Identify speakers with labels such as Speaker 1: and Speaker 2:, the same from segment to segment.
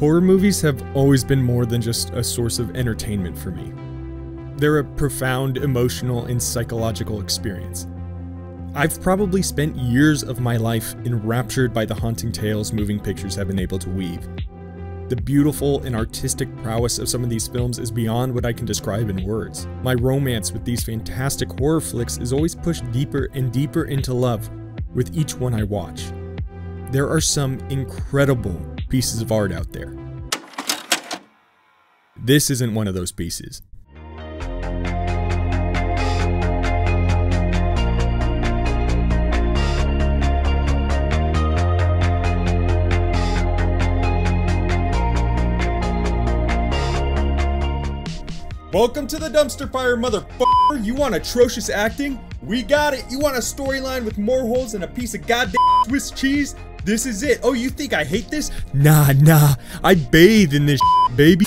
Speaker 1: Horror movies have always been more than just a source of entertainment for me. They're a profound emotional and psychological experience. I've probably spent years of my life enraptured by the haunting tales moving pictures have been able to weave. The beautiful and artistic prowess of some of these films is beyond what I can describe in words. My romance with these fantastic horror flicks is always pushed deeper and deeper into love with each one I watch. There are some incredible pieces of art out there. This isn't one of those pieces. Welcome to the dumpster fire, motherfucker! You want atrocious acting? We got it! You want a storyline with more holes than a piece of goddamn Swiss cheese? This is it! Oh, you think I hate this? Nah, I bathe in this shit, baby!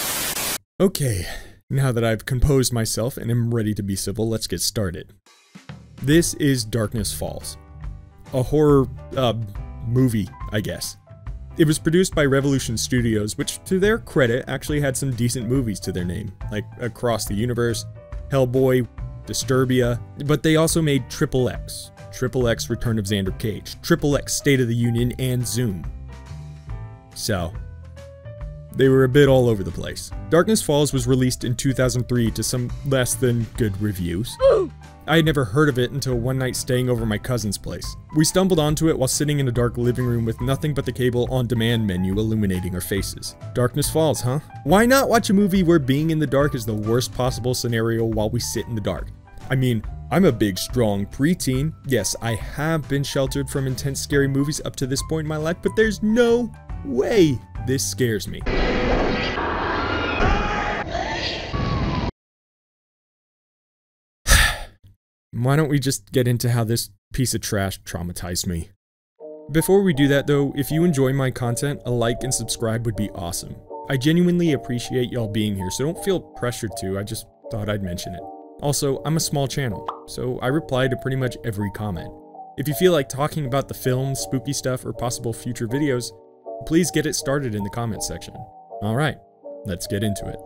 Speaker 1: Okay, now that I've composed myself and am ready to be civil, let's get started. This is Darkness Falls. A horror, movie, I guess. It was produced by Revolution Studios, which, to their credit, actually had some decent movies to their name, like Across the Universe, Hellboy, Disturbia, but they also made XXX, XXX Return of Xander Cage, XXX State of the Union, and Zoom. So, they were a bit all over the place. Darkness Falls was released in 2003 to some less than good reviews. I had never heard of it until one night staying over my cousin's place. We stumbled onto it while sitting in a dark living room with nothing but the cable on-demand menu illuminating our faces. Darkness Falls, huh? Why not watch a movie where being in the dark is the worst possible scenario while we sit in the dark? I mean, I'm a big, strong preteen. Yes, I have been sheltered from intense, scary movies up to this point in my life, but there's no way this scares me. Why don't we just get into how this piece of trash traumatized me? Before we do that though, if you enjoy my content, a like and subscribe would be awesome. I genuinely appreciate y'all being here, so don't feel pressured to, I just thought I'd mention it. Also, I'm a small channel, so I reply to pretty much every comment. If you feel like talking about the film, spooky stuff, or possible future videos, please get it started in the comment section. Alright, let's get into it.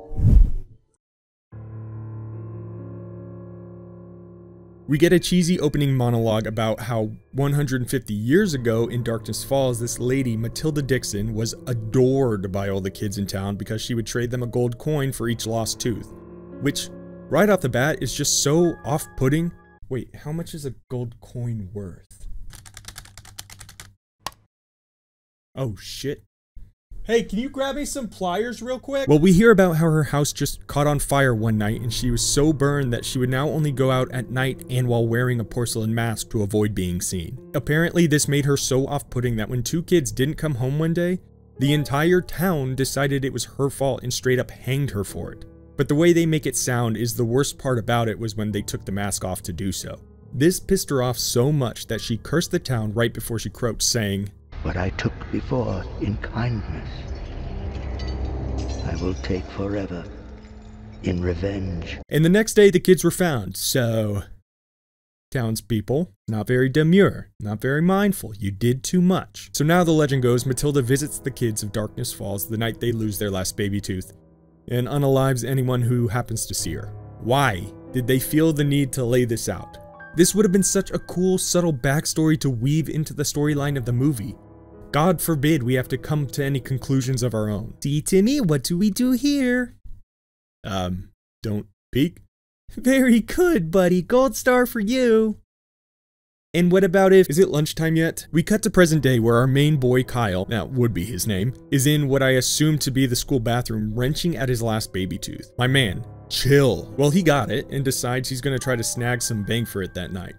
Speaker 1: We get a cheesy opening monologue about how 150 years ago in Darkness Falls, this lady, Matilda Dixon, was adored by all the kids in town because she would trade them a gold coin for each lost tooth. Which, right off the bat, is just so off-putting. Wait, how much is a gold coin worth? Oh shit. Hey, can you grab me some pliers real quick? Well, we hear about how her house just caught on fire one night and she was so burned that she would now only go out at night and while wearing a porcelain mask to avoid being seen. Apparently, this made her so off-putting that when two kids didn't come home one day, the entire town decided it was her fault and straight up hanged her for it. But the way they make it sound is the worst part about it was when they took the mask off to do so. This pissed her off so much that she cursed the town right before she croaked, saying, "What I took before in kindness, I will take forever in revenge." And the next day the kids were found, so townspeople, not very demure, not very mindful, you did too much. So now the legend goes Matilda visits the kids of Darkness Falls the night they lose their last baby tooth, and unalives anyone who happens to see her. Why did they feel the need to lay this out? This would have been such a cool, subtle backstory to weave into the storyline of the movie. God forbid we have to come to any conclusions of our own. See, Timmy, what do we do here? Don't peek? Very good, buddy. Gold star for you. And what about is it lunchtime yet? We cut to present day where our main boy, Kyle, that would be his name, is in what I assume to be the school bathroom wrenching at his last baby tooth. My man, chill. Well, he got it and decides he's gonna try to snag some bang for it that night.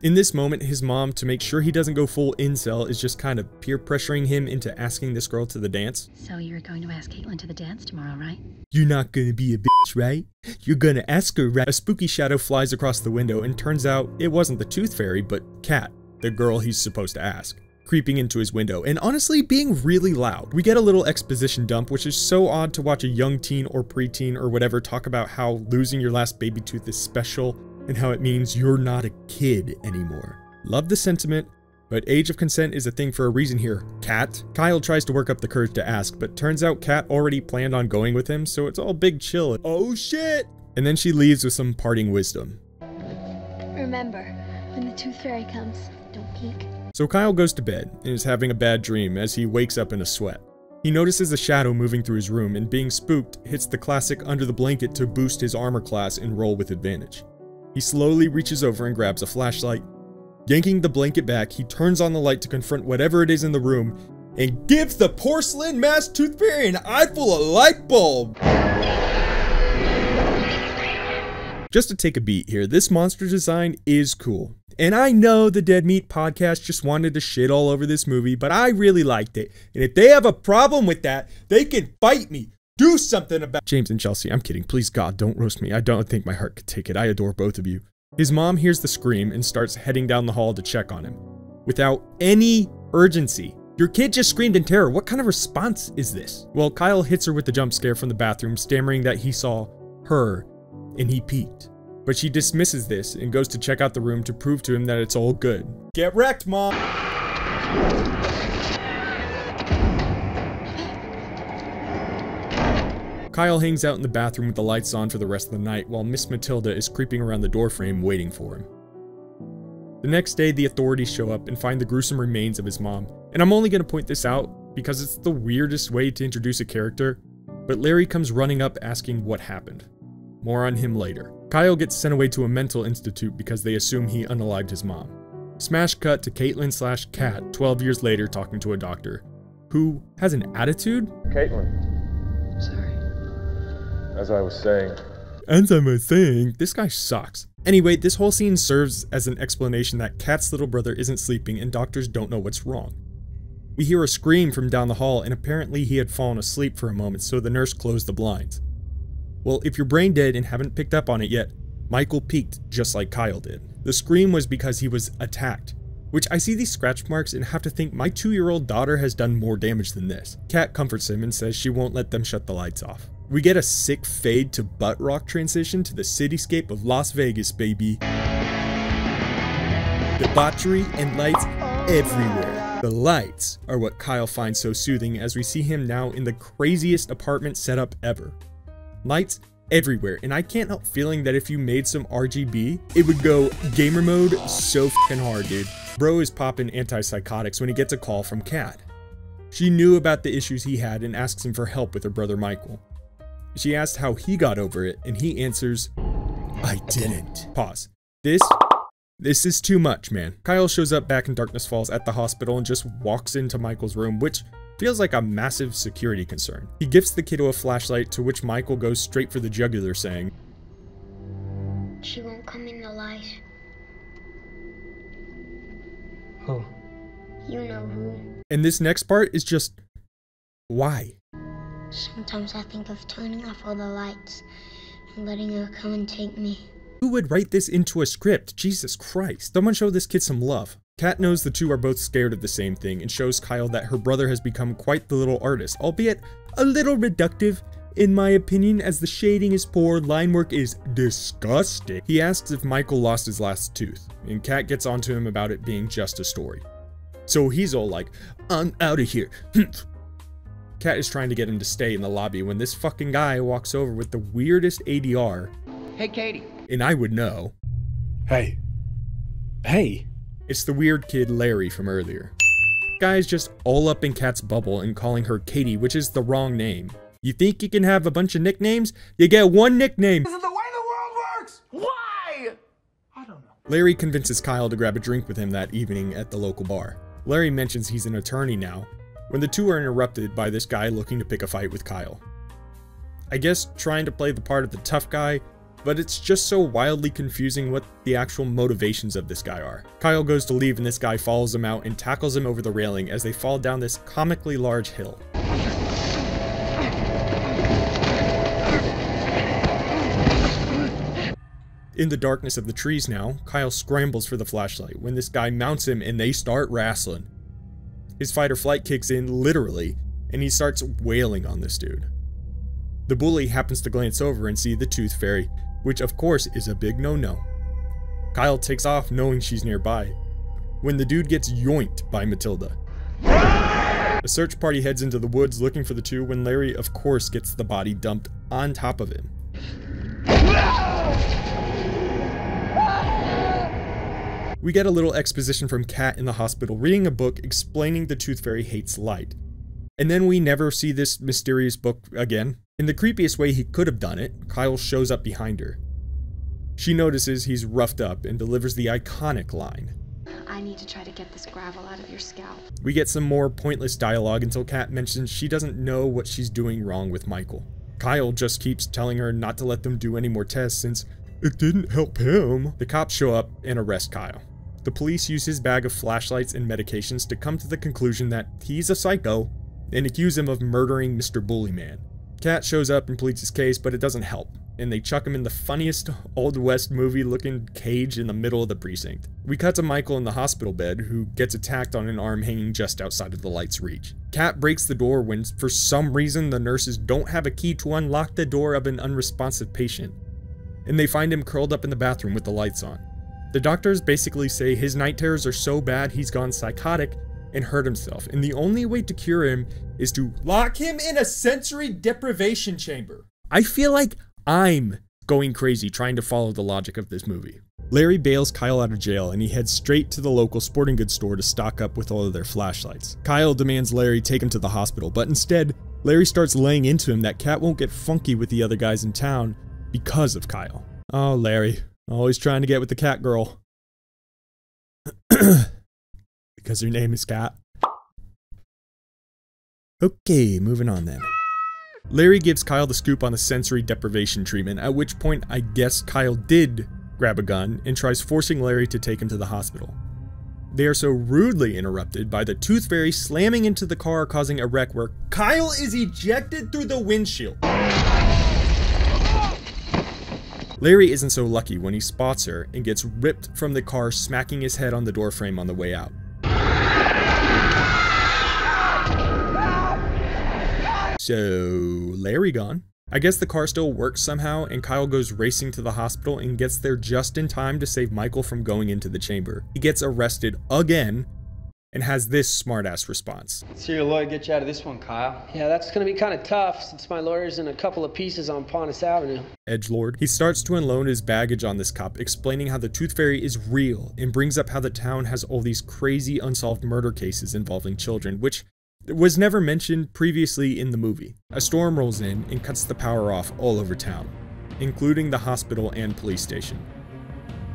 Speaker 1: In this moment, his mom, to make sure he doesn't go full incel, is just kind of peer pressuring him into asking this girl to the dance.
Speaker 2: So you're going to ask Caitlin to the dance tomorrow, right?
Speaker 1: You're not gonna be a bitch, right? You're gonna ask her, right? A spooky shadow flies across the window and turns out it wasn't the Tooth Fairy, but Kat, the girl he's supposed to ask, creeping into his window and honestly being really loud. We get a little exposition dump, which is so odd to watch a young teen or preteen or whatever talk about how losing your last baby tooth is special and how it means you're not a kid anymore. Love the sentiment, But age of consent is a thing for a reason here. Kat? Kyle tries to work up the courage to ask, but turns out Kat already planned on going with him, so it's all big chill. Oh shit! And then she leaves with some parting wisdom.
Speaker 3: Remember, when the tooth fairy comes, don't peek.
Speaker 1: So Kyle goes to bed and is having a bad dream as he wakes up in a sweat. He notices a shadow moving through his room and being spooked hits the classic under the blanket to boost his armor class and roll with advantage. He slowly reaches over and grabs a flashlight. Yanking the blanket back, he turns on the light to confront whatever it is in the room and gives the porcelain masked tooth fairy an eyeful of light bulb. Just to take a beat here, this monster design is cool. And I know the Dead Meat podcast just wanted to shit all over this movie, but I really liked it. And if they have a problem with that, they can fight me. Do something about James and Chelsea, I'm kidding. Please God, don't roast me. I don't think my heart could take it. I adore both of you. His mom hears the scream and starts heading down the hall to check on him. Without any urgency. Your kid just screamed in terror. What kind of response is this? Well, Kyle hits her with the jump scare from the bathroom, stammering that he saw her and he peeked. But she dismisses this and goes to check out the room to prove to him that it's all good. Get wrecked, Mom! Kyle hangs out in the bathroom with the lights on for the rest of the night while Miss Matilda is creeping around the doorframe waiting for him. The next day, the authorities show up and find the gruesome remains of his mom. And I'm only going to point this out because it's the weirdest way to introduce a character, but Larry comes running up asking what happened. More on him later. Kyle gets sent away to a mental institute because they assume he unalived his mom. Smash cut to Caitlin/Kat 12 years later talking to a doctor, who has an attitude?
Speaker 4: Caitlin.
Speaker 3: Sorry.
Speaker 4: As I was saying,
Speaker 1: this guy sucks. Anyway, this whole scene serves as an explanation that Kat's little brother isn't sleeping and doctors don't know what's wrong. We hear a scream from down the hall and apparently he had fallen asleep for a moment, so the nurse closed the blinds. Well, if you're brain dead and haven't picked up on it yet, Michael peeked just like Kyle did. The scream was because he was attacked, which I see these scratch marks and have to think my 2-year-old daughter has done more damage than this. Kat comforts him and says she won't let them shut the lights off. We get a sick fade to butt rock transition to the cityscape of Las Vegas, baby. Debauchery and lights everywhere. The lights are what Kyle finds so soothing as we see him now in the craziest apartment setup ever. Lights everywhere, and I can't help feeling that if you made some RGB, it would go gamer mode so f***ing hard, dude. Bro is popping antipsychotics when he gets a call from Kat. She knew about the issues he had and asks him for help with her brother Michael. She asked how he got over it, and he answers, I didn't. Pause. This is too much, man. Kyle shows up back in Darkness Falls at the hospital and just walks into Michael's room, which feels like a massive security concern. He gifts the kiddo a flashlight, to which Michael goes straight for the jugular, saying,
Speaker 3: She won't come in the light.
Speaker 4: Who?
Speaker 3: You know who.
Speaker 1: And this next part is just, why?
Speaker 3: Sometimes I think of turning off all the lights and letting her come and take me.
Speaker 1: Who would write this into a script? Jesus Christ. Someone show this kid some love. Kat knows the two are both scared of the same thing and shows Kyle that her brother has become quite the little artist, albeit a little reductive, in my opinion, as the shading is poor, line work is disgusting. He asks if Michael lost his last tooth, and Kat gets onto him about it being just a story. So he's all like, I'm out of here. Kat is trying to get him to stay in the lobby when this fucking guy walks over with the weirdest ADR.
Speaker 5: Hey, Katie.
Speaker 1: And I would know.
Speaker 6: Hey.
Speaker 1: It's the weird kid Larry from earlier. Guy's just all up in Kat's bubble and calling her Katie, which is the wrong name. You think you can have a bunch of nicknames? You get one nickname.
Speaker 5: This is the way the world works! Why? I don't know.
Speaker 1: Larry convinces Kyle to grab a drink with him that evening at the local bar. Larry mentions he's an attorney now, when the two are interrupted by this guy looking to pick a fight with Kyle. I guess trying to play the part of the tough guy, but it's just so wildly confusing what the actual motivations of this guy are. Kyle goes to leave and this guy follows him out and tackles him over the railing as they fall down this comically large hill. In the darkness of the trees now, Kyle scrambles for the flashlight when this guy mounts him and they start wrestling. His fight or flight kicks in, literally, and he starts wailing on this dude. The bully happens to glance over and see the Tooth Fairy, which of course is a big no-no. Kyle takes off knowing she's nearby, when the dude gets yoinked by Matilda. A search party heads into the woods looking for the two when Larry, of course, gets the body dumped on top of him. We get a little exposition from Kat in the hospital reading a book explaining the Tooth Fairy hates light. And then we never see this mysterious book again. In the creepiest way he could have done it, Kyle shows up behind her. She notices he's roughed up and delivers the iconic line,
Speaker 2: I need to try to get this gravel out of your scalp.
Speaker 1: We get some more pointless dialogue until Kat mentions she doesn't know what she's doing wrong with Michael. Kyle just keeps telling her not to let them do any more tests since it didn't help him. The cops show up and arrest Kyle. The police use his bag of flashlights and medications to come to the conclusion that he's a psycho and accuse him of murdering Mr. Bullyman. Kat shows up and pleads his case, but it doesn't help, and they chuck him in the funniest Old West movie looking cage in the middle of the precinct. We cut to Michael in the hospital bed, who gets attacked on an arm hanging just outside of the light's reach. Kat breaks the door when, for some reason, the nurses don't have a key to unlock the door of an unresponsive patient, and they find him curled up in the bathroom with the lights on. The doctors basically say his night terrors are so bad he's gone psychotic and hurt himself, and the only way to cure him is to lock him in a sensory deprivation chamber. I feel like I'm going crazy trying to follow the logic of this movie. Larry bails Kyle out of jail and he heads straight to the local sporting goods store to stock up with all of their flashlights. Kyle demands Larry take him to the hospital, but instead, Larry starts laying into him that Kat won't get funky with the other guys in town because of Kyle. Oh, Larry, always trying to get with the cat girl. Because her name is Kat. Okay, moving on then. Larry gives Kyle the scoop on the sensory deprivation treatment, at which point I guess Kyle did grab a gun and tries forcing Larry to take him to the hospital. They are so rudely interrupted by the Tooth Fairy slamming into the car, causing a wreck where Kyle is ejected through the windshield. Larry isn't so lucky when he spots her and gets ripped from the car, smacking his head on the doorframe on the way out. So, Larry gone. I guess the car still works somehow, and Kyle goes racing to the hospital and gets there just in time to save Michael from going into the chamber. He gets arrested again and has this smartass response.
Speaker 6: Let's see your lawyer get you out of this one, Kyle.
Speaker 7: Yeah, that's gonna be kind of tough since my lawyer's in a couple of pieces on Pontus Avenue.
Speaker 1: Edgelord. He starts to unload his baggage on this cop, explaining how the Tooth Fairy is real, and brings up how the town has all these crazy unsolved murder cases involving children, which was never mentioned previously in the movie. A storm rolls in and cuts the power off all over town, including the hospital and police station.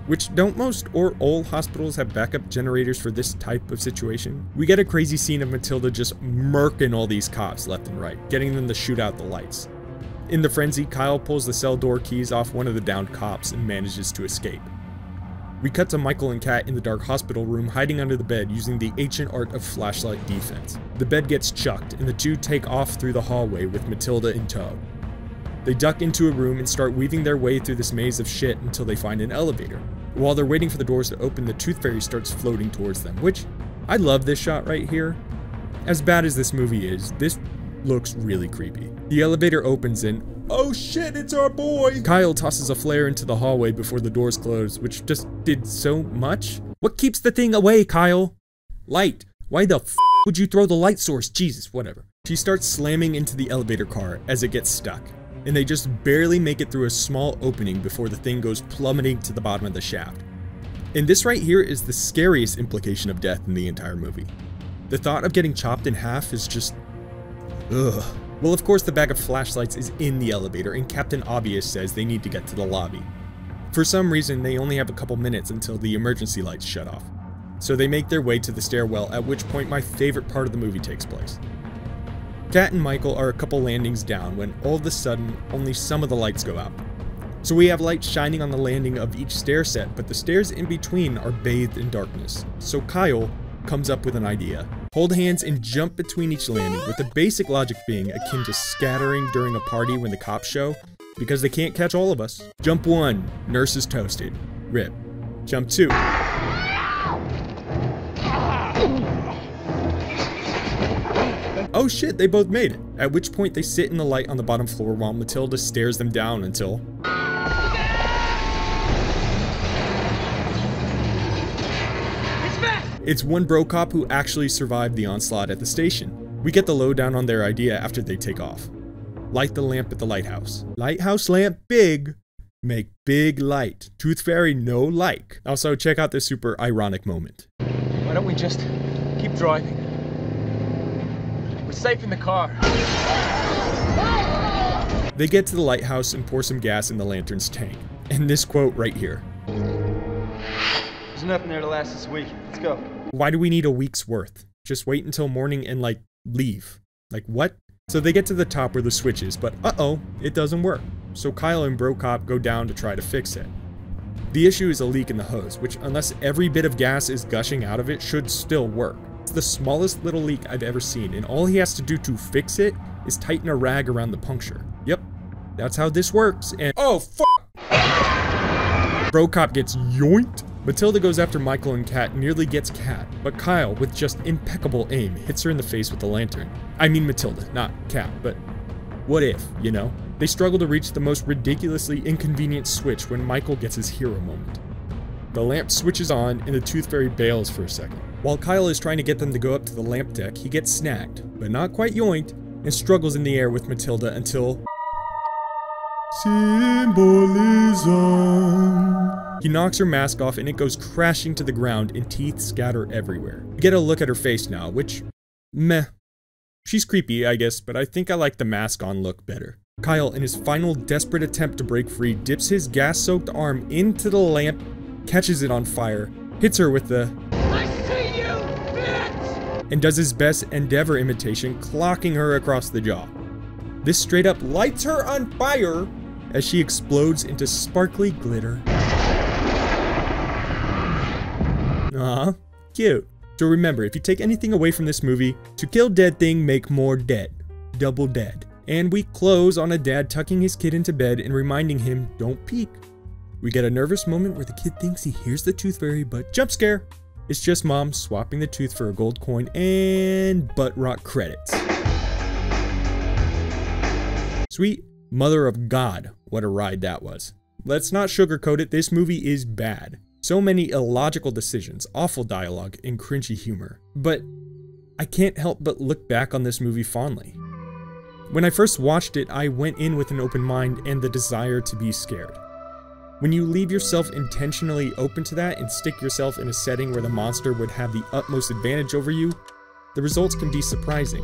Speaker 1: Which, don't most or all hospitals have backup generators for this type of situation? We get a crazy scene of Matilda just murking all these cops left and right, getting them to shoot out the lights. In the frenzy, Kyle pulls the cell door keys off one of the downed cops and manages to escape. We cut to Michael and Kat in the dark hospital room, hiding under the bed using the ancient art of flashlight defense. The bed gets chucked, and the two take off through the hallway with Matilda in tow. They duck into a room and start weaving their way through this maze of shit until they find an elevator. While they're waiting for the doors to open, the Tooth Fairy starts floating towards them, which, I love this shot right here. As bad as this movie is, this looks really creepy. The elevator opens and, oh shit, it's our boy! Kyle tosses a flare into the hallway before the doors close, which just did so much. What keeps the thing away, Kyle? Light. Why the f would you throw the light source? Jesus, whatever. She starts slamming into the elevator car as it gets stuck, and they just barely make it through a small opening before the thing goes plummeting to the bottom of the shaft. And this right here is the scariest implication of death in the entire movie. The thought of getting chopped in half is just, ugh. Well, of course the bag of flashlights is in the elevator, and Captain Obvious says they need to get to the lobby. For some reason, they only have a couple minutes until the emergency lights shut off. So they make their way to the stairwell, at which point my favorite part of the movie takes place. Kat and Michael are a couple landings down when all of a sudden, only some of the lights go out. So we have light shining on the landing of each stair set, but the stairs in between are bathed in darkness. So Kyle comes up with an idea. Hold hands and jump between each landing, with the basic logic being akin to scattering during a party when the cops show, because they can't catch all of us. Jump 1, nurse is toasted. Rip. Jump 2. Oh shit, they both made it. At which point they sit in the light on the bottom floor while Matilda stares them down until... It's one bro cop who actually survived the onslaught at the station. We get the lowdown on their idea after they take off. Light the lamp at the lighthouse. Lighthouse lamp big. Make big light. Tooth Fairy no like. Also, check out this super ironic moment.
Speaker 4: Why don't we just keep driving? We're safe in the car.
Speaker 1: They get to the lighthouse and pour some gas in the lantern's tank. And this quote right here.
Speaker 6: There's enough in there to last us a week. Let's go.
Speaker 1: Why do we need a week's worth? Just wait until morning and like leave. Like what? So they get to the top where the switch is, but uh-oh, it doesn't work. So Kyle and Bro Cop go down to try to fix it. The issue is a leak in the hose, which unless every bit of gas is gushing out of it, should still work. It's the smallest little leak I've ever seen, and all he has to do to fix it is tighten a rag around the puncture. Yep, that's how this works, and oh fuck! Bro Cop gets yoinked. Matilda goes after Michael and Kat, nearly gets Kat, but Kyle, with just impeccable aim, hits her in the face with the lantern. I mean Matilda, not Kat, but what if, you know? They struggle to reach the most ridiculously inconvenient switch when Michael gets his hero moment. The lamp switches on and the Tooth Fairy bails for a second. While Kyle is trying to get them to go up to the lamp deck, he gets snagged, but not quite yoinked, and struggles in the air with Matilda until symbolism. He knocks her mask off and it goes crashing to the ground and teeth scatter everywhere. We get a look at her face now, which, meh. She's creepy, I guess, but I think I like the mask on look better. Kyle, in his final desperate attempt to break free, dips his gas-soaked arm into the lamp, catches it on fire, hits her with the "I see you, bitch!" and does his best Endeavor imitation, clocking her across the jaw. This straight up lights her on fire as she explodes into sparkly glitter. Aw, cute. So remember, if you take anything away from this movie, to kill dead thing, make more dead. Double dead. And we close on a dad tucking his kid into bed and reminding him, don't peek. We get a nervous moment where the kid thinks he hears the Tooth Fairy, but jump scare. It's just mom swapping the tooth for a gold coin and butt rock credits. Sweet mother of God, what a ride that was. Let's not sugarcoat it, this movie is bad. So many illogical decisions, awful dialogue, and cringy humor. But I can't help but look back on this movie fondly. When I first watched it, I went in with an open mind and the desire to be scared. When you leave yourself intentionally open to that and stick yourself in a setting where the monster would have the utmost advantage over you, the results can be surprising.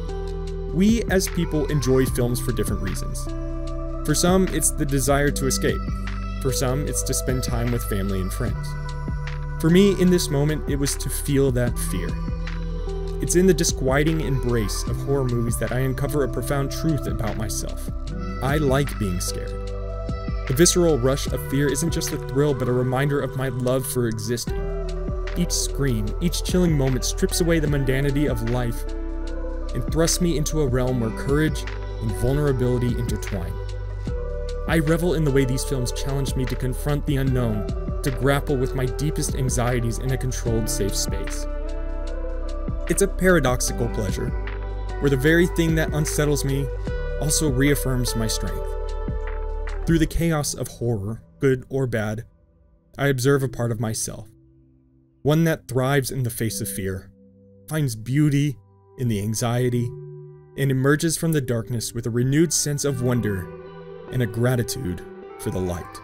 Speaker 1: We as people enjoy films for different reasons. For some, it's the desire to escape. For some, it's to spend time with family and friends. For me, in this moment, it was to feel that fear. It's in the disquieting embrace of horror movies that I uncover a profound truth about myself. I like being scared. The visceral rush of fear isn't just a thrill, but a reminder of my love for existing. Each scream, each chilling moment strips away the mundanity of life and thrusts me into a realm where courage and vulnerability intertwine. I revel in the way these films challenge me to confront the unknown, to grapple with my deepest anxieties in a controlled, safe space. It's a paradoxical pleasure, where the very thing that unsettles me also reaffirms my strength. Through the chaos of horror, good or bad, I observe a part of myself. One that thrives in the face of fear, finds beauty in the anxiety, and emerges from the darkness with a renewed sense of wonder and a gratitude for the light.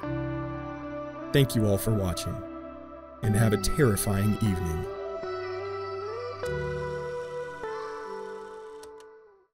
Speaker 1: Thank you all for watching, and have a terrifying evening.